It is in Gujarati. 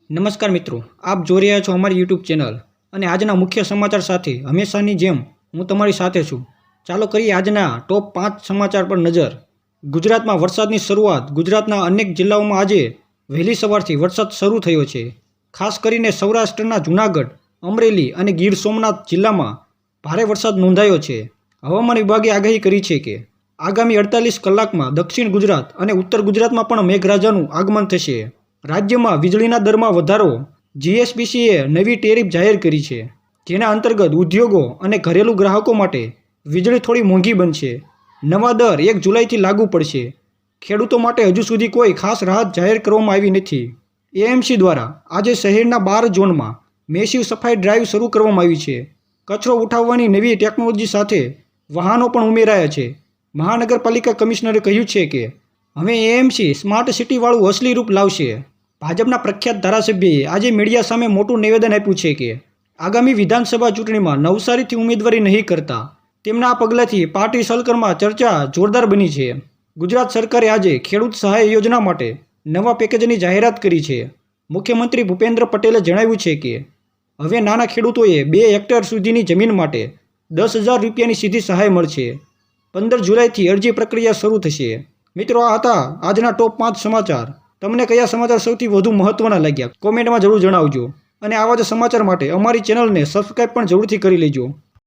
નમસ્કાર મિત્રો, આપ જોઈ રહ્યા છો અમારી યુટ્યુબ ચેનલ અને આજના મુખ્ય સમાચાર સાથે હંમેશાની જેમ હું તમારી સાથે છું। ચાલો કરીએ આજના ટોપ 5 સમાચાર પર નજર। ગુજરાતમાં વરસાદની શરૂઆત। ગુજરાતના અનેક જિલ્લાઓમાં આજે વહેલી સવારથી વરસાદ શરૂ થયો છે। ખાસ કરીને સૌરાષ્ટ્રના જૂનાગઢ, અમરેલી અને ગીર સોમનાથ જિલ્લામાં ભારે વરસાદ નોંધાયો છે। હવામાન વિભાગે આગાહી કરી છે કે આગામી 48 કલાકમાં દક્ષિણ ગુજરાત અને ઉત્તર ગુજરાતમાં પણ મેઘરાજાનું આગમન થશે। રાજ્યમાં વીજળીના દરમાં વધારો। જીએસબીસીએ નવી ટેરિફ જાહેર કરી છે, જેના અંતર્ગત ઉદ્યોગો અને ઘરેલું ગ્રાહકો માટે વીજળી થોડી મોંઘી બનશે। નવા દર 1 જુલાઈથી લાગુ પડશે। ખેડૂતો માટે હજુ સુધી કોઈ ખાસ રાહત જાહેર કરવામાં આવી નથી। એએમસી દ્વારા આજે શહેરના 12 ઝોનમાં મેસિવ સફાઈ ડ્રાઈવ શરૂ કરવામાં આવી છે। કચરો ઉઠાવવાની નવી ટેકનોલોજી સાથે વાહનો પણ ઉમેરાયા છે। મહાનગરપાલિકા કમિશનરે કહ્યું છે કે હવે એએમસી સ્માર્ટ સિટીવાળું અસલી રૂપ લાવશે। ભાજપના પ્રખ્યાત ધારાસભ્યએ આજે મીડિયા સામે મોટું નિવેદન આપ્યું છે કે આગામી વિધાનસભા ચૂંટણીમાં નવસારીથી ઉમેદવારી નહીં કરતા। તેમના આ પગલાંથી પાર્ટી સર્કલમાં ચર્ચા જોરદાર બની છે। ગુજરાત સરકારે આજે ખેડૂત સહાય યોજના માટે નવા પેકેજની જાહેરાત કરી છે। મુખ્યમંત્રી ભૂપેન્દ્ર પટેલે જણાવ્યું છે કે હવે નાના ખેડૂતોએ 2 હેક્ટર સુધીની જમીન માટે 10,000 રૂપિયાની સીધી સહાય મળશે। 15 જુલાઈથી અરજી પ્રક્રિયા શરૂ થશે। મિત્રો, આ હતા આજના ટોપ 5 સમાચાર। તમને કયા સમાચાર સૌથી વધુ મહત્વના લાગ્યા કોમેન્ટમાં જરૂર જણાવજો અને આવા જ સમાચાર માટે અમારી ચેનલને સબસ્ક્રાઈબ પણ જરૂરથી કરી લેજો।